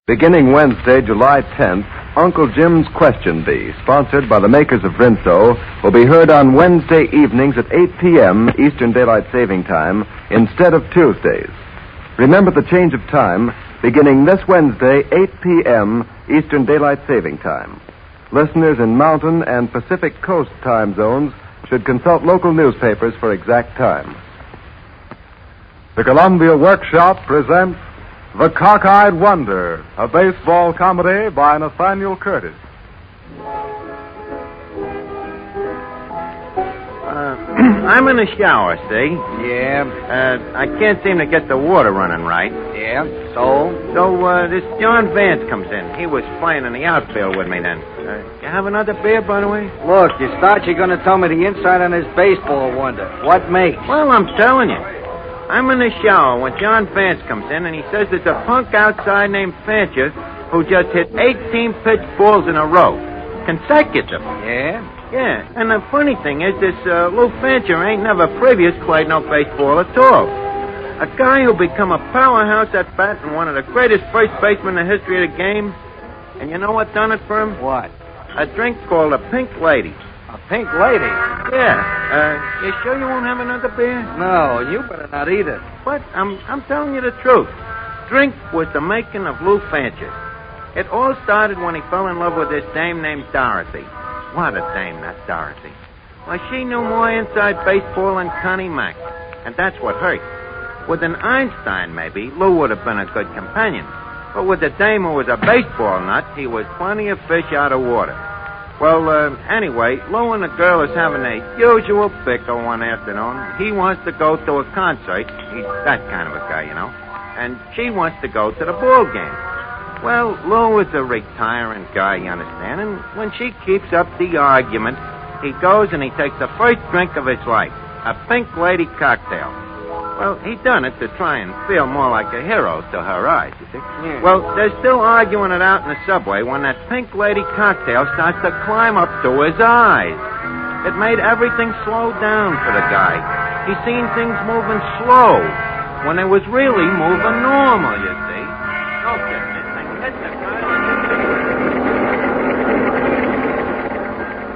Beginning Wednesday, July 10th, Uncle Jim's Question Bee, sponsored by the makers of Rinso, will be heard on Wednesday evenings at 8 p.m. Eastern Daylight Saving Time instead of Tuesdays. Remember the change of time, beginning this Wednesday, 8 p.m. Eastern Daylight Saving Time. Listeners in Mountain and Pacific Coast time zones should consult local newspapers for exact time. The Columbia Workshop presents The Cockeyed Wonder, a baseball comedy by Nathaniel Curtis. I'm in the shower, see? Yeah. I can't seem to get the water running right. Yeah. So? So, this John Vance comes in. He was playing in the outfield with me then. You have another beer, by the way? Look, you thought you're going to tell me the inside on this baseball wonder. What makes? Well, I'm telling you. I'm in the shower when John Vance comes in, and he says there's a punk outside named Fancher who just hit 18 pitch balls in a row. Consecutive. Yeah? Yeah, and the funny thing is this Lou Fancher ain't never previous played no baseball at all. A guy who become a powerhouse at bat and one of the greatest first basemen in the history of the game. And you know what done it for him? What? A drink called a Pink Lady. A pink lady? Yeah. You sure you won't have another beer? No, you better not eat it. But I'm telling you the truth. Drink was the making of Lou Fancher. It all started when he fell in love with this dame named Dorothy. What a dame, that Dorothy. Well, she knew more inside baseball than Connie Mack, and that's what hurt. With an Einstein, maybe, Lou would have been a good companion. But with a dame who was a baseball nut, he was plenty of fish out of water. Well, anyway, Lou and the girl is having a usual bicker one afternoon. He wants to go to a concert. He's that kind of a guy, you know. And she wants to go to the ball game. Well, Lou is a retiring guy, you understand, and when she keeps up the argument, he goes and he takes the first drink of his life, a Pink Lady cocktail. Well, he done it to try and feel more like a hero to her eyes, you see. Yeah. Well, they're still arguing it out in the subway when that Pink Lady cocktail starts to climb up to his eyes. It made everything slow down for the guy. He seen things moving slow when they was really moving normal, you see. Don't get this thing. Hit the guy.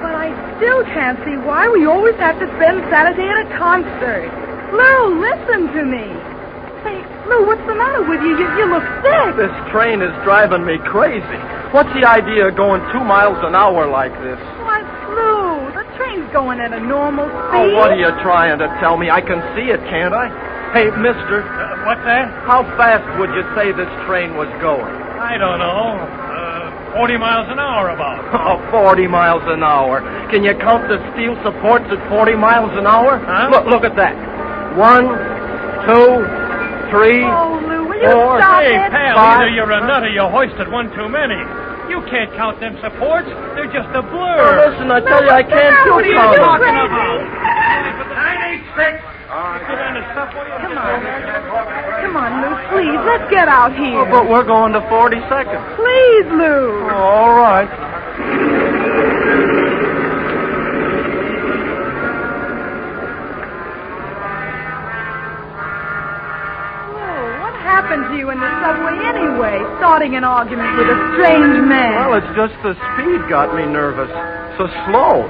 But I still can't see why we always have to spend Saturday at a concert. Lou, listen to me. Hey, Lou, what's the matter with you? You look sick. This train is driving me crazy. What's the idea of going 2 miles an hour like this? What, Lou? The train's going at a normal speed. Oh, what are you trying to tell me? I can see it, can't I? Hey, mister. What's that? How fast would you say this train was going? I don't know. 40 miles an hour about. Oh, 40 miles an hour. Can you count the steel supports at 40 miles an hour? Huh? Look at that. 1, 2, 3, Oh, Lou, will you 4. stop Hey, it? pal, 5. either you're a nut or you hoisted one too many. You can't count them supports. They're just a Oh, blur. listen, I tell you, I can't do What are you counting. talking crazy. about? 96. Sit on the subway. Come on. Come on, Lou, please. Let's get out here. Oh, but we're going to 40 seconds. Please, Lou. All right. What happened to you in the subway anyway? Starting an argument with a strange man. Well, it's just the speed got me nervous. So slow.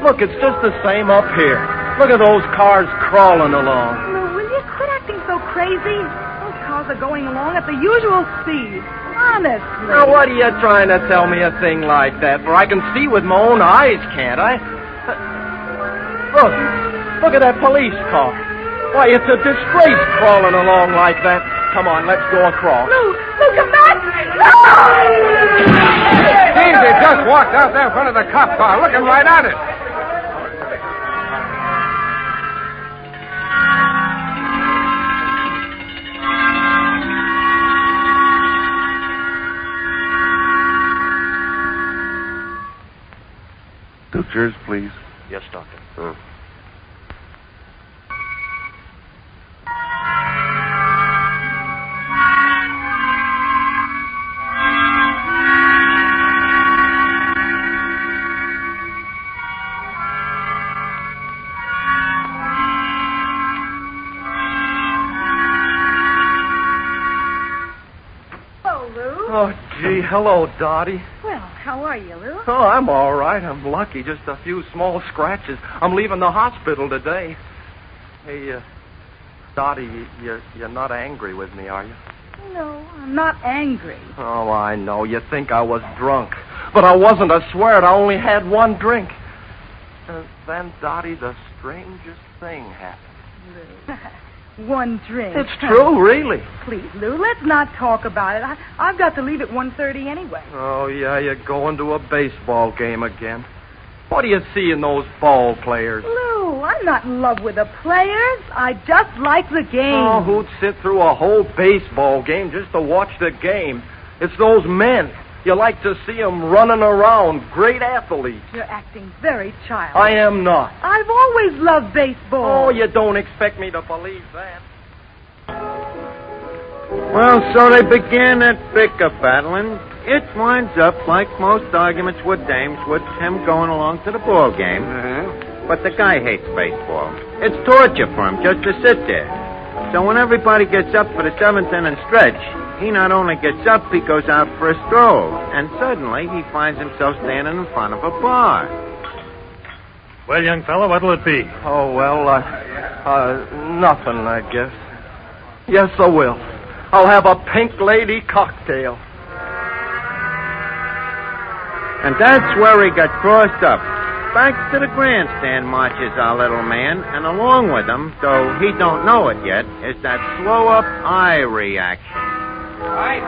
Look, it's just the same up here. Look at those cars crawling along. Lou, will you quit acting so crazy? Those cars are going along at the usual speed. Honestly. Now, what are you trying to tell me a thing like that? For I can see with my own eyes, can't I? Look at that police car. Why, it's a disgrace crawling along like that. Come on, let's go across. Lou, come back! No! Easy, just walked out there in front of the cop car, looking right at it. Sutures, please. Yes, Doctor. Oh, Lou. Oh, hello, Dottie. Well, how are you, Lou? Oh, I'm all right. I'm lucky. Just a few small scratches. I'm leaving the hospital today. Hey, Dottie, you're not angry with me, are you? No, I'm not angry. Oh, I know. You think I was drunk. But I wasn't, I swear it. I only had one drink. Then, Dottie, the strangest thing happened. Lou, one drink. It's true, really. Please, Lou, let's not talk about it. I've got to leave at 1:30 anyway. Oh, yeah, you're going to a baseball game again. What do you see in those ball players? Lou, I'm not in love with the players. I just like the game. Oh, who'd sit through a whole baseball game just to watch the game? It's those men. You like to see them running around. Great athletes. You're acting very childish. I am not. I've always loved baseball. Oh, you don't expect me to believe that. Well, so they began that bicker battling. It winds up like most arguments with dames, with him going along to the ball game. But the guy hates baseball. It's torture for him just to sit there. So when everybody gets up for the seventh inning stretch, he not only gets up, he goes out for a stroll. And suddenly he finds himself standing in front of a bar. Well, young fellow, what'll it be? Oh, well, nothing, I guess. Yes, I will. I'll have a pink lady cocktail. And that's where he got crossed up. Back to the grandstand marches our little man, and along with him, though he don't know it yet, is that slow-up eye reaction. Hey,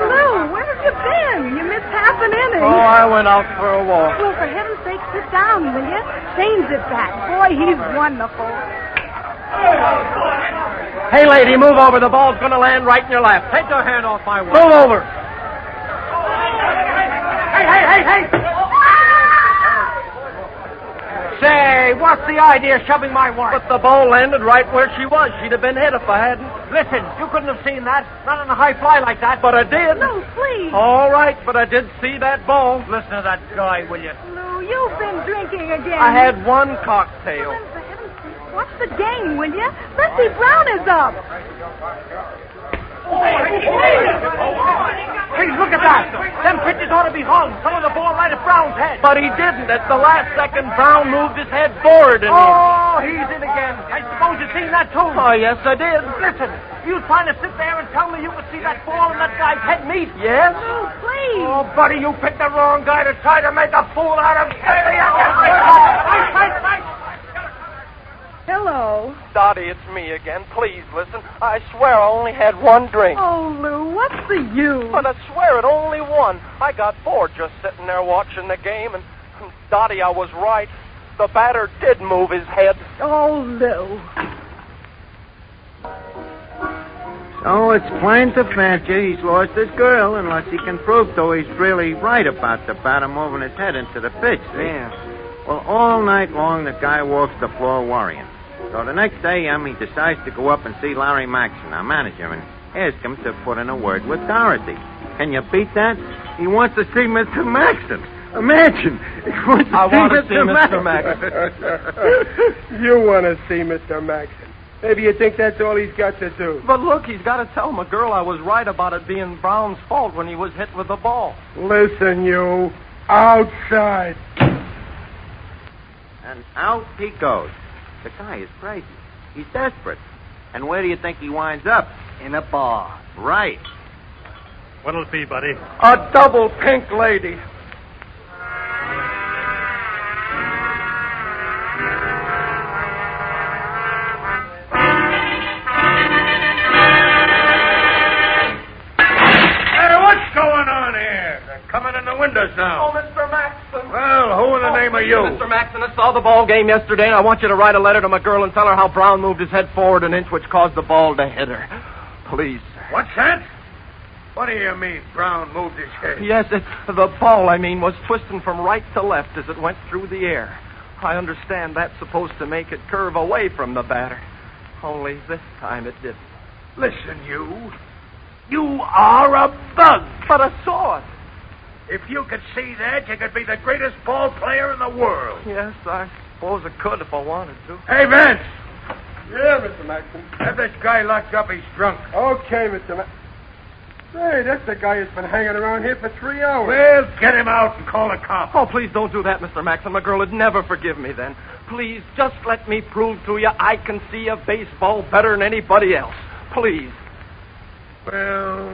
Lou, where have you been? You missed half an inning. Oh, I went out for a walk. Well, for heaven's sake, sit down, will you? Shane's at bat. Boy, he's wonderful. Hey, lady, move over. The ball's going to land right in your lap. Take your hand off my wall. Move over. Hey! Say, what's the idea of shoving my wife? But the ball landed right where she was. She'd have been hit if I hadn't. Listen, you couldn't have seen that. Not on a high fly like that. But I did. Lou, please. All right, but I did see that ball. Listen to that guy, will you? Lou, you've been drinking again. I had one cocktail. Well, for heaven's sake, watch the game, will you? Let's see, Brown is up. Hey, look at that. Them pitches ought to be hung. Some of the ball right at Brown's head. But he didn't. At the last second, Brown moved his head forward and Oh, he's in again. I suppose you've seen that, too. Oh, yes, I did. Listen, you trying to sit there and tell me you could see that ball and that guy's head meet? Yes? Lou, please. Oh, buddy, you picked the wrong guy to try to make a fool out of. Hello. Dottie, it's me again. Please listen. I swear I only had one drink. Oh, Lou, what's the use? But I swear it, only one. I got bored just sitting there watching the game, and Dottie, I was right. The batter did move his head. Oh, Lou. So it's plain to fancy he's lost his girl, unless he can prove, though, he's really right about the batter moving his head into the pitch. See? Yeah. Well, all night long, the guy walks the floor worrying. So the next day, he decides to go up and see Larry Maxon, our manager, and ask him to put in a word with Dorothy. Can you beat that? He wants to see Mr. Maxon. Imagine. He wants to see Mr. Maxon. You want to see Mr. Maxon. Maybe you think that's all he's got to do. But look, he's got to tell McGirl I was right about it being Brown's fault when he was hit with the ball. Listen, you. Outside. And out he goes. The guy is crazy. He's desperate. And where do you think he winds up? In a bar. Right. What'll it be, buddy? A double pink lady. Windows now. Oh, Mr. Maxon. Well, who in the name of you? Mr. Maxon, I saw the ball game yesterday, and I want you to write a letter to my girl and tell her how Brown moved his head forward an inch, which caused the ball to hit her. Please, sir. What's that? What do you mean Brown moved his head? Yes, the ball, was twisting from right to left as it went through the air. I understand that's supposed to make it curve away from the batter. Only this time it didn't. Listen, you. You are a bug. But I saw it. If you could see that, you could be the greatest ball player in the world. Yes, I suppose I could if I wanted to. Hey, Vince. Yeah, Mr. Maxon. Have this guy locked up. He's drunk. Okay, Mr. Maxon. Hey, that's the guy who's been hanging around here for 3 hours. Well, get him out and call a cop. Oh, please don't do that, Mr. Maxon. My girl would never forgive me then. Please, just let me prove to you I can see a baseball better than anybody else. Please. Well,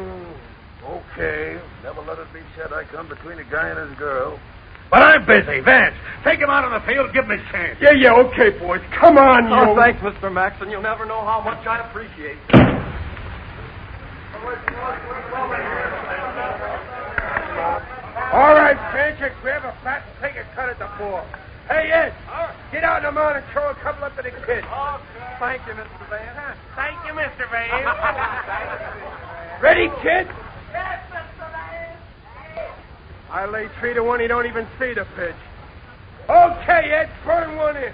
okay. Never let it be said I come between a guy and his girl. But I'm busy. Vance, take him out on the field. Give him his chance. Yeah, okay, boys. Come on, you. Oh, thanks, Mr. Maxon. You'll never know how much I appreciate it. All right, Fancher, grab a bat and take a cut at the ball. Hey, Ed, get out in the mound and throw a couple up to the kid. Oh, thank you, Mr. Van. Thank you, Mr. Van. Ready, kid? Yes, Mr. Van. I lay 3-1. He don't even see the pitch. Okay, Ed, burn one in.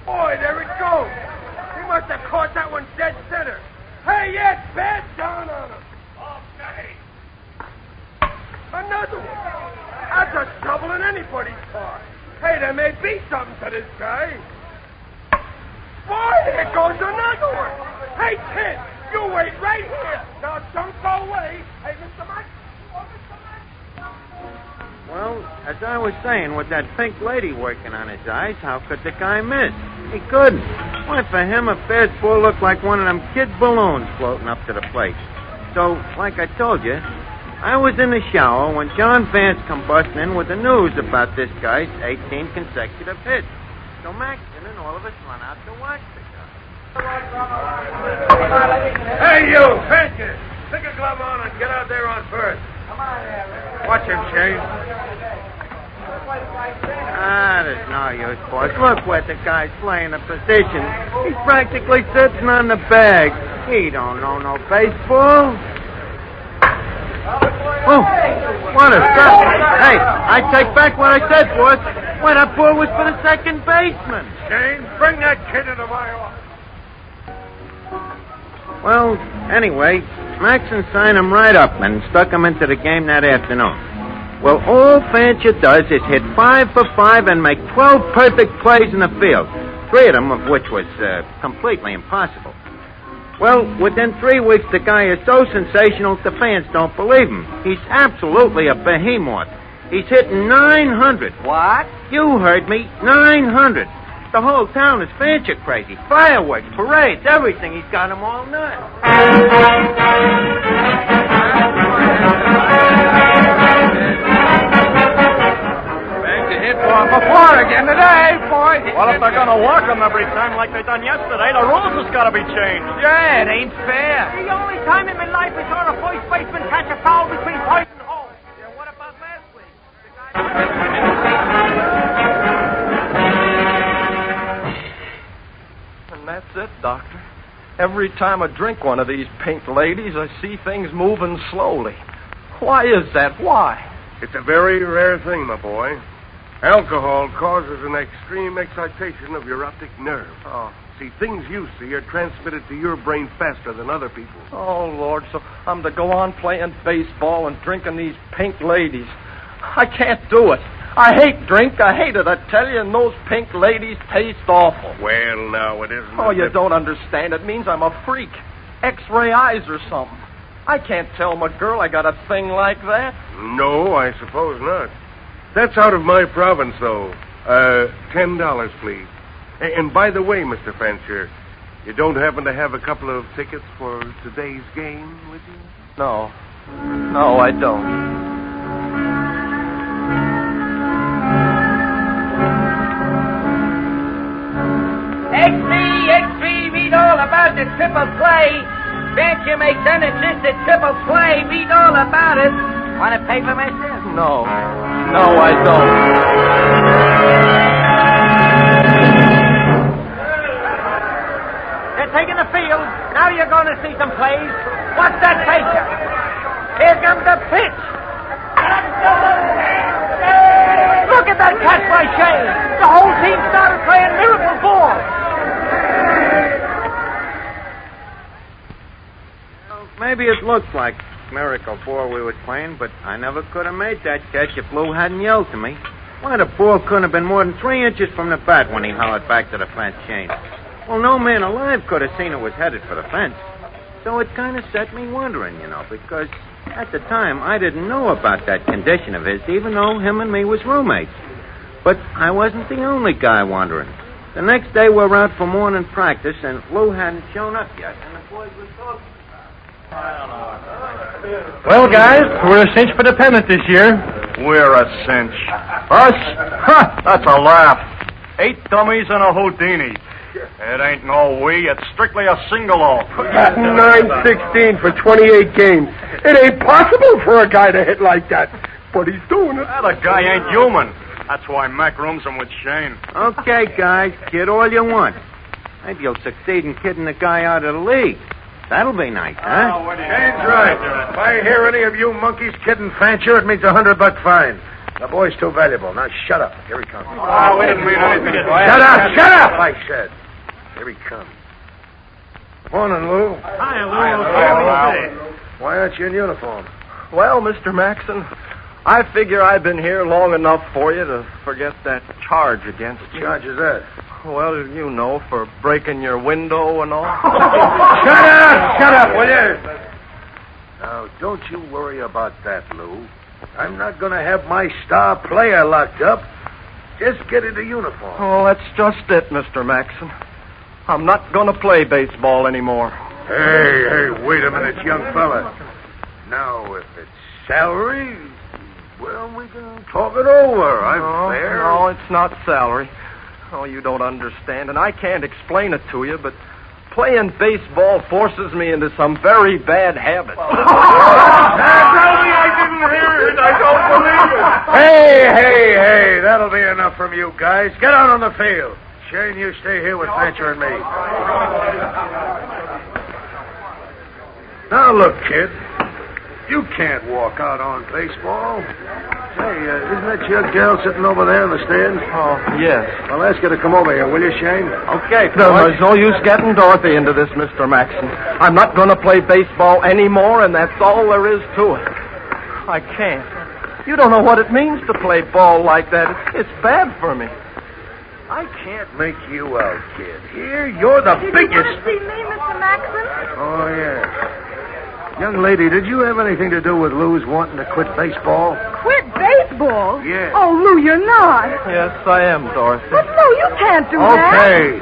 Boy, there it goes. He must have caught that one dead center. Hey, Ed, bad down on him. Okay. Another one. That's a trouble in anybody's car. Hey, there may be something to this guy. Boy, here goes another one. Hey, kid, you wait right here. Now, don't go away. Hey, Mr. Mike. Well, as I was saying, with that pink lady working on his eyes, how could the guy miss? He couldn't. Why, for him, a fastball looked like one of them kid balloons floating up to the plate. So, like I told you, I was in the shower when John Vance come busting in with the news about this guy's 18 consecutive hits. So Maxton and all of us run out to watch the guy. Hey, you, Fancher. Stick a glove on and get out there on first. Come on there. Watch him, Shane. There's no use, boys. Look where the guy's playing the position. He's practically sitting on the bag. He don't know no baseball. Oh, what a stop. Hey, I take back what I said, boys. Why, that ball was for the second baseman. Shane, bring that kid into my office. Well, anyway, Maxon signed him right up and stuck him into the game that afternoon. Well, all Fancher does is hit 5 for 5 and make 12 perfect plays in the field, 3 of them of which was completely impossible. Well, within 3 weeks, the guy is so sensational the fans don't believe him. He's absolutely a behemoth. He's hitting 900. What? You heard me, 900. The whole town is Fancher crazy. Fireworks, parades, everything. He's got them all nuts. Before again today, boy. Well, if they're going to walk them every time like they done yesterday, the rules has got to be changed. Yeah, it ain't fair. The only time in my life I saw a first baseman catch a foul between third and home. Yeah, what about last week? And that's it, Doctor. Every time I drink one of these pink ladies, I see things moving slowly. Why is that? Why? It's a very rare thing, my boy. Alcohol causes an extreme excitation of your optic nerve. Oh. See, things you see are transmitted to your brain faster than other people's. Oh, Lord, so I'm to go on playing baseball and drinking these pink ladies. I can't do it. I hate drink. I hate it, I tell you, and those pink ladies taste awful. Well, now, it isn't... Oh, you don't understand. It means I'm a freak. X-ray eyes or something. I can't tell my girl I got a thing like that. No, I suppose not. That's out of my province, though. $10, please. And by the way, Mr. Fancher, you don't happen to have a couple of tickets for today's game with you? No. No, I don't. XP, read all about the triple play. Fancher makes unassisted triple play. Read all about it. Want a paper, mister? No. No, I don't. They're taking the field. Now you're going to see some plays. What's that picture? Here comes the pitch. Look at that catch by Shane. The whole team started playing miracle ball. Well, maybe it looks like miracle ball we were playing, but I never could have made that catch if Lou hadn't yelled to me. Why, the ball couldn't have been more than 3 inches from the bat when he hollered back to the fence, Shane. Well, no man alive could have seen it was headed for the fence. So it kind of set me wondering, because at the time I didn't know about that condition of his, even though him and me was roommates. But I wasn't the only guy wondering. The next day we were out for morning practice, and Lou hadn't shown up yet, and the boys were talking. Well, guys, we're a cinch for the pennant this year. We're a cinch. Us? Huh, that's a laugh. 8 dummies and a Houdini. It ain't no we, it's strictly a single-o. Batting .916 for 28 games. It ain't possible for a guy to hit like that. But he's doing it. That guy ain't human. That's why Mac rooms him with Shane. Okay, guys, kid all you want. Maybe you'll succeed in kidding the guy out of the league. That'll be nice, huh? Shane's right. If I hear any of you monkeys kidding Fancher, it means $100 fine. The boy's too valuable. Now shut up. Here he comes. Oh, we didn't mean anything. Shut up, I said. Here he comes. Morning, Lou. Hi, Lou. Why aren't you in uniform? Well, Mr. Maxon, I figure I've been here long enough for you to forget that charge against What me. charge is that? Well, you know, for breaking your window and all. Shut up, will you? Now, don't you worry about that, Lou. I'm not going to have my star player locked up. Just get into uniform. Oh, that's just it, Mr. Maxon. I'm not going to play baseball anymore. Hey, wait a minute, young fella. Now, if it's salary, well, we can talk it over. I'm fair. No, it's not salary. Oh, you don't understand, and I can't explain it to you, but playing baseball forces me into some very bad habits. I didn't hear it. I don't believe it. Hey, that'll be enough from you guys. Get out on the field. Shane, you stay here with Fancher and me. Now, look, kid. You can't walk out on baseball. Say, isn't that your girl sitting over there in the stands? Oh, yes. Well, ask her to come over here, will you, Shane? Okay, there's no use getting Dorothy into this, Mr. Maxon. I'm not going to play baseball anymore, and that's all there is to it. I can't. You don't know what it means to play ball like that. It's bad for me. I can't make you out, kid. Here, you're the biggest. You want to see me, Mr. Maxon? Oh, yeah. Young lady, did you have anything to do with Lou's wanting to quit baseball? Quit baseball? Yeah. Oh, Lou, you're not. Yes, I am, Dorothy. But, Lou, you can't do that. Okay.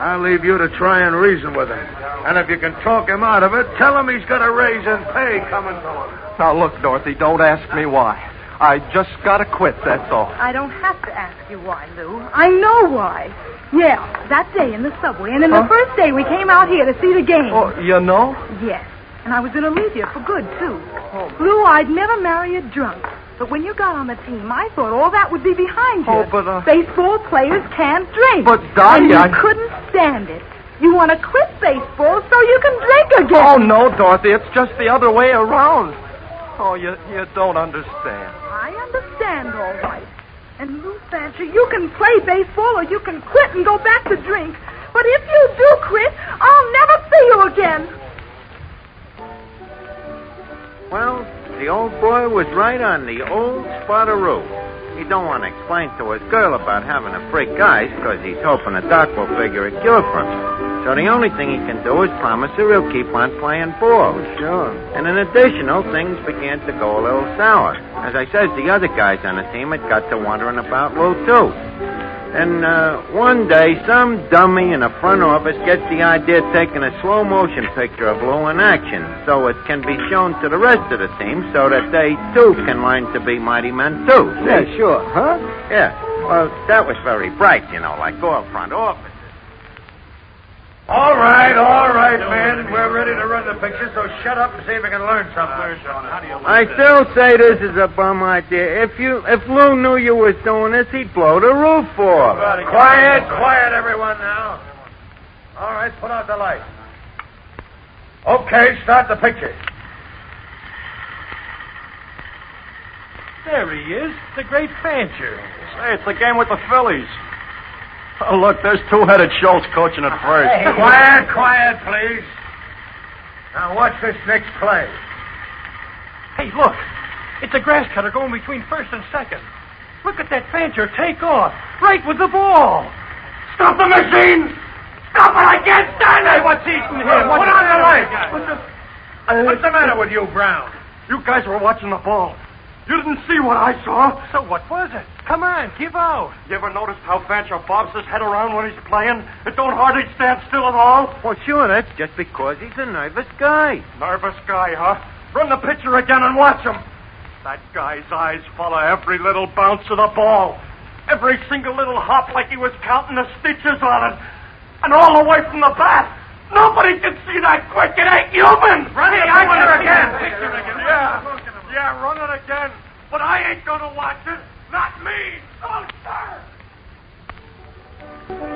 I'll leave you to try and reason with him. And if you can talk him out of it, tell him he's got a raise in pay coming to him. Now, look, Dorothy, don't ask me why. I just got to quit, that's all. I don't have to ask you why, Lou. I know why. Yeah, that day in the subway, and then the first day we came out here to see the game. Oh, you know? Yes, and I was going to leave you for good, too. Lou, I'd never marry a drunk. But when you got on the team, I thought all that would be behind you. Oh, but, baseball players can't drink. But, Dottie, and you couldn't stand it. You want to quit baseball so you can drink again. Oh, no, Dorothy, it's just the other way around. Oh, you don't understand. I understand, all right. And Lou Fancher, you can play baseball or you can quit and go back to drink. But if you do quit, I'll never see you again. Well, the old boy was right on the old spot of roof. He don't want to explain to his girl about having a freak eyes because he's hoping the doc will figure a cure for him. So the only thing he can do is promise her he'll keep on playing ball. Sure. And in additional, things began to go a little sour. As I says, the other guys on the team had got to wondering about Lou, too. And one day, some dummy in the front office gets the idea of taking a slow-motion picture of Lou in action so it can be shown to the rest of the team so that they, too, can learn to be mighty men, too. Yeah, sure. Huh? Yeah. Well, that was very bright, like all front office. All right, man. We're ready to run the picture, so shut up and see if we can learn something. I still say this is a bum idea. If Lou knew you was doing this, he'd blow the roof off. Quiet, everyone, now. All right, put out the light. Okay, start the picture. There he is, the great Fancher. Say, it's the game with the Phillies. Oh, look, there's two-headed Schultz coaching at first. Hey, quiet, please. Now, watch this next play. Hey, look. It's a grass cutter going between first and second. Look at that Fancher take off. Right with the ball. Stop the machine! Stop it! I can't stand it! Hey, what's eating him? Put on the light! What's the matter with you, Brown? You guys were watching the ball. You didn't see what I saw. So what was it? Come on, give out. You ever noticed how Fancher bobs his head around when he's playing? It don't hardly stand still at all. Well, sure, that's just because he's a nervous guy. Nervous guy, huh? Run the pitcher again and watch him. That guy's eyes follow every little bounce of the ball. Every single little hop like he was counting the stitches on it. And all the way from the bat. Nobody can see that quick. It ain't human. Run the picture again. Yeah, run it again. But I ain't going to watch it. Not me. Oh, sir.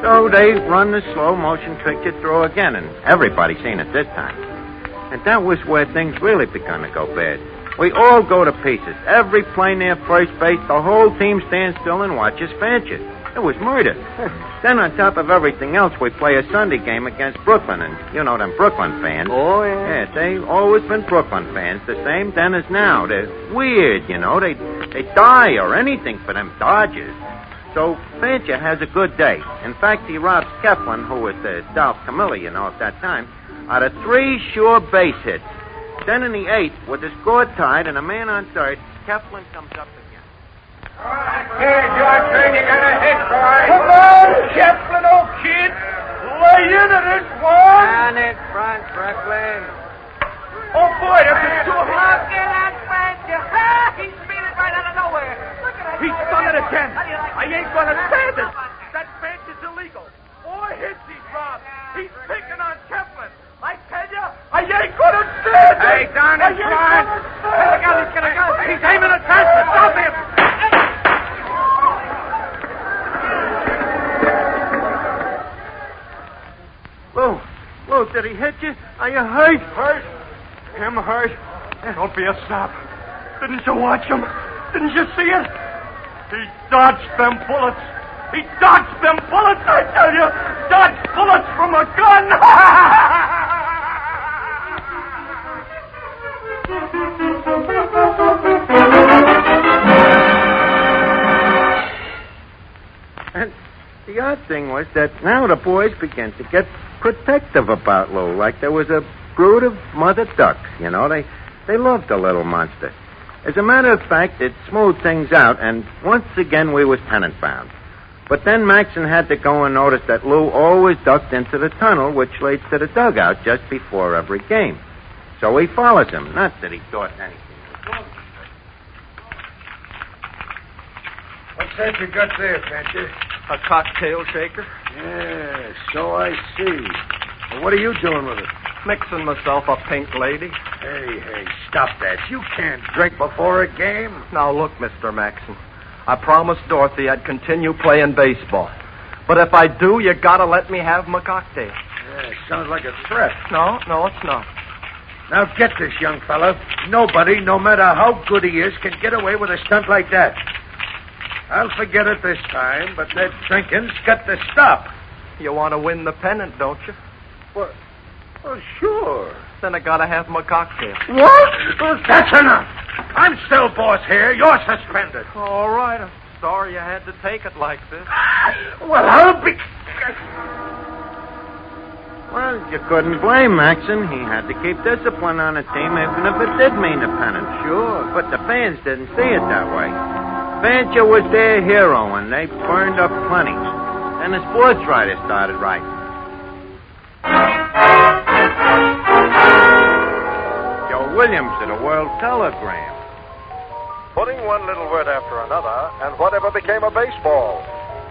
So they run the slow motion picture through again, and everybody seen it this time. And that was where things really begun to go bad. We all go to pieces. Every play near first base, the whole team stands still and watches Fancher. It was murder. Then on top of everything else, we play a Sunday game against Brooklyn, and you know them Brooklyn fans. Oh, yeah. Yeah, they always been Brooklyn fans, the same then as now. They're weird, you know. They die or anything for them Dodgers. So Fancher has a good day. In fact, he robs Keflin, who was the South Camilla, you know, at that time, out of 3 sure base hits. Then in the 8th, with the score tied and a man on third, Keflin comes up again. All right, kid, your turn. You got a hit, boy. Come on, Chaplin, old kid. Lay into this one. Down in front, Brooklyn. Oh, boy, this is too hot. Look at that Fancher. He's speeding right out of nowhere. Look at that. He's done it again. I ain't going to stand it. That bench is illegal. 4 hits he's robbed. He's picking on Keflin. I tell you, I ain't going to stand it. Hey, down in front. Hey, look out, he's going to go. He's aiming at Keflin. Stop him. Lou, did he hit you? Are you hurt? Hurt? Him hurt? Don't be a sap. Didn't you watch him? Didn't you see it? He dodged them bullets. He dodged them bullets, I tell you. Dodged bullets from a gun. And the odd thing was that now the boys began to get protective about Lou, like there was a brood of mother ducks, you know. They loved the little monster. As a matter of fact, it smoothed things out, and once again we was tenant-bound. But then Maxon had to go and notice that Lou always ducked into the tunnel, which leads to the dugout just before every game. So he follows him, not that he thought anything was wrong. What's that you got there, Fancher? A cocktail shaker. Yeah, so I see. Well, what are you doing with it? Mixing myself a pink lady. Hey, stop that. You can't drink before a game. Now, look, Mr. Maxon. I promised Dorothy I'd continue playing baseball. But if I do, you gotta let me have my cocktail. Yeah, sounds like a threat. No, it's not. Now get this, young fella. Nobody, no matter how good he is, can get away with a stunt like that. I'll forget it this time, but that drinking's got to stop. You want to win the pennant, don't you? Well, sure. Then I gotta have my cocktail. What? Well, that's enough. I'm still boss here. You're suspended. All right. I'm sorry you had to take it like this. Well, I'll be... Well, you couldn't blame Maxon. He had to keep discipline on the team, even if it did mean a pennant. Sure, but the fans didn't see it that way. Fancher was their hero, and they burned up plenty. Then the sports writers started writing. Joe Williams of the World Telegram. Putting one little word after another, and whatever became of baseball.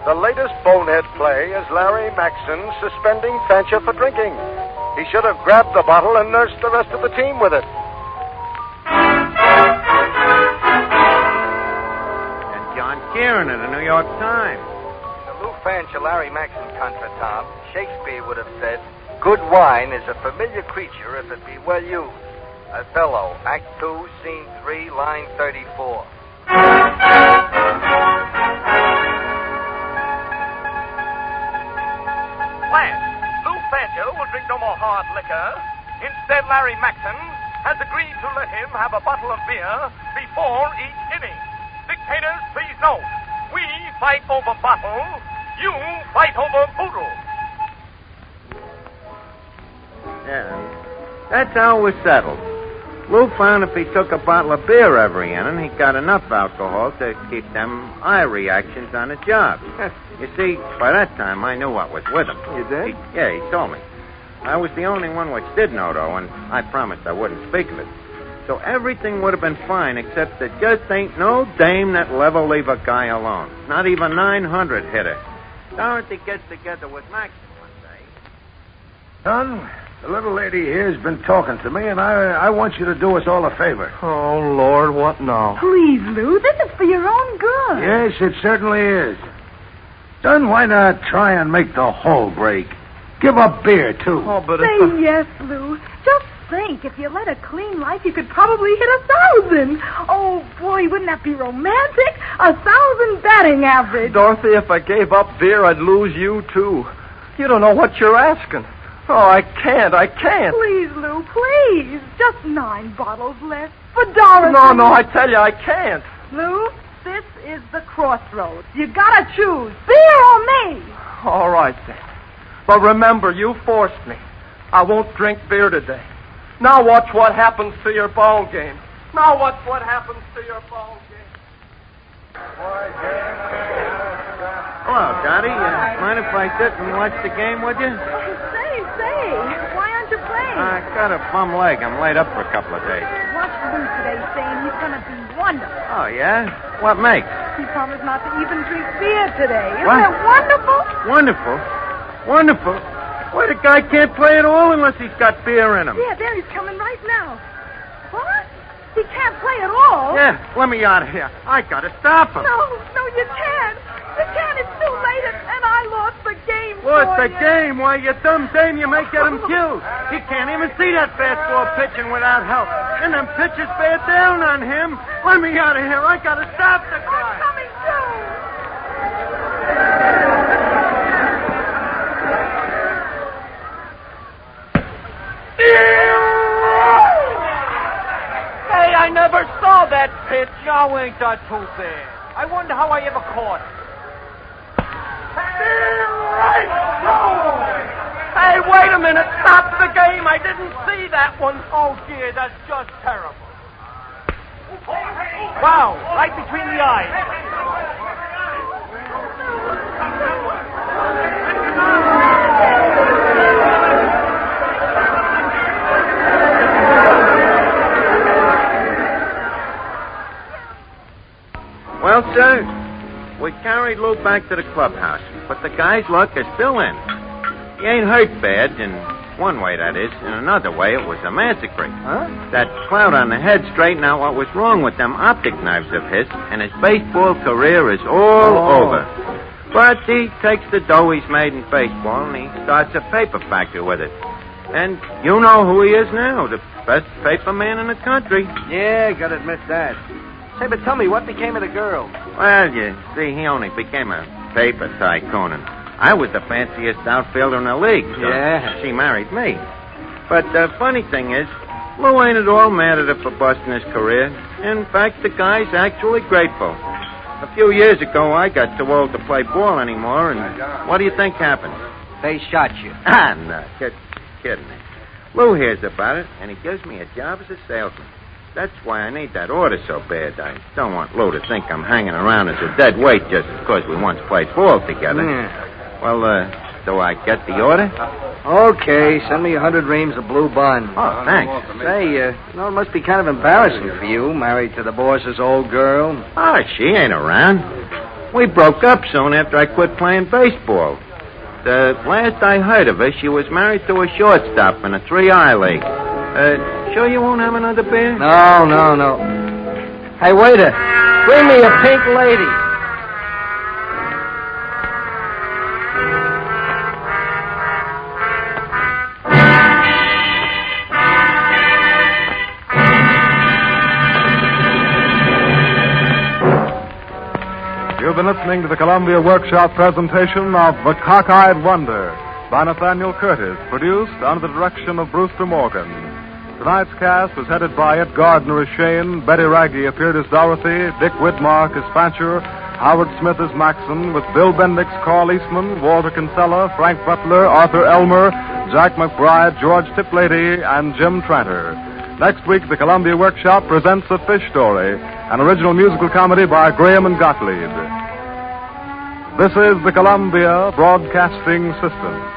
The latest bonehead play is Larry Maxon suspending Fancher for drinking. He should have grabbed the bottle and nursed the rest of the team with it. And John Kieran of the New York Times. In the Lou Fancher-Larry Maxon contretemps, Shakespeare would have said, "Good wine is a familiar creature if it be well used." Othello, Act 2, Scene 3, line 34. Plan. Lou Fancher will drink no more hard liquor. Instead, Larry Maxon has agreed to let him have a bottle of beer before each inning. Dictators, please note, we fight over bottle, you fight over poodle. Yeah, that's how it was settled. Lou found if he took a bottle of beer every inning, he got enough alcohol to keep them eye reactions on the job. You see, by that time, I knew what was with him. You did? He told me. I was the only one which did know, though, and I promised I wouldn't speak of it. So everything would have been fine, except there just ain't no dame that'll ever leave a guy alone. Not even 900 hitter. Dorothy gets together with Max one day. Son, the little lady here's been talking to me, and I want you to do us all a favor. Oh, Lord, what now? Please, Lou, this is for your own good. Yes, it certainly is. Son, why not try and make the whole break? Give up beer, too. Oh, but Say yes, Lou. Just think, if you led a clean life, you could probably hit 1,000. Oh, boy, wouldn't that be romantic? 1,000 batting average. Dorothy, if I gave up beer, I'd lose you, too. You don't know what you're asking. Oh, I can't. Please, Lou, please. Just 9 bottles left for Dorothy. No, I tell you, I can't. Lou, this is the crossroads. You gotta choose, beer or me. All right, then. But remember, you forced me. I won't drink beer today. Now watch what happens to your ball game. Now watch what happens to your ball game. Hello, Dottie. Mind if I sit and watch the game, would you? Say, why aren't you playing? I got a bum leg. I'm laid up for a couple of days. Watch Lou today saying he's gonna be wonderful. Oh, yeah? What makes? He promised not to even drink beer today. Isn't What? that wonderful? Wonderful? Why, the guy can't play at all unless he's got beer in him. Yeah, there he's coming right now. What? He can't play at all? Yeah, let me out of here. I gotta stop him. No, you can't. You can't. It's too late, and I lost the game What's for the you. game? Why, you dumb dame, you may get him killed. He can't even see that fastball pitching without help. And them pitchers bear down on him. Let me out of here. I gotta stop the guy. I'm coming too. Hey, I never saw that pitch. Now ain't that too bad? I wonder how I ever caught it. Hey, wait a minute. Stop the game. I didn't see that one. Oh, dear, that's just terrible. Wow, right between the eyes. Well, sir, we carried Lou back to the clubhouse, but the guy's luck is still in. He ain't hurt bad, in one way, that is. In another way, it was a massacre. Huh? That cloud on the head straightened out what was wrong with them optic nerves of his, and his baseball career is all over. But he takes the dough he's made in baseball, and he starts a paper factory with it. And you know who he is now, the best paper man in the country. Yeah, gotta admit that. Say, but tell me, what became of the girl? Well, you see, he only became a paper tycoon, and I was the fanciest outfielder in the league, so Yeah. she married me. But the funny thing is, Lou ain't at all mad at her for busting his career. In fact, the guy's actually grateful. A few years ago, I got too old to play ball anymore, and what do you think happened? They shot you. Ah, no, kidding me. Lou hears about it, and he gives me a job as a salesman. That's why I need that order so bad. I don't want Lou to think I'm hanging around as a dead weight just because we once played ball together. Yeah. Well, do I get the order? Okay, send me 100 reams of blue bond. Oh, thanks. Say, it must be kind of embarrassing for you, married to the boss's old girl. Oh, she ain't around. We broke up soon after I quit playing baseball. The last I heard of her, she was married to a shortstop in a 3I league. Sure you won't have another beer? No. Hey, waiter, bring me a pink lady. You've been listening to the Columbia Workshop presentation of The Cockeyed Wonder by Nathaniel Curtis, produced under the direction of Brewster Morgan. Tonight's cast was headed by Ed Gardner as Shane, Betty Raggy appeared as Dorothy, Dick Widmark as Fancher, Howard Smith as Maxon, with Bill Bendix, Carl Eastman, Walter Kinsella, Frank Butler, Arthur Elmer, Jack McBride, George Tiplady, and Jim Tranter. Next week, the Columbia Workshop presents A Fish Story, an original musical comedy by Graham and Gottlieb. This is the Columbia Broadcasting System.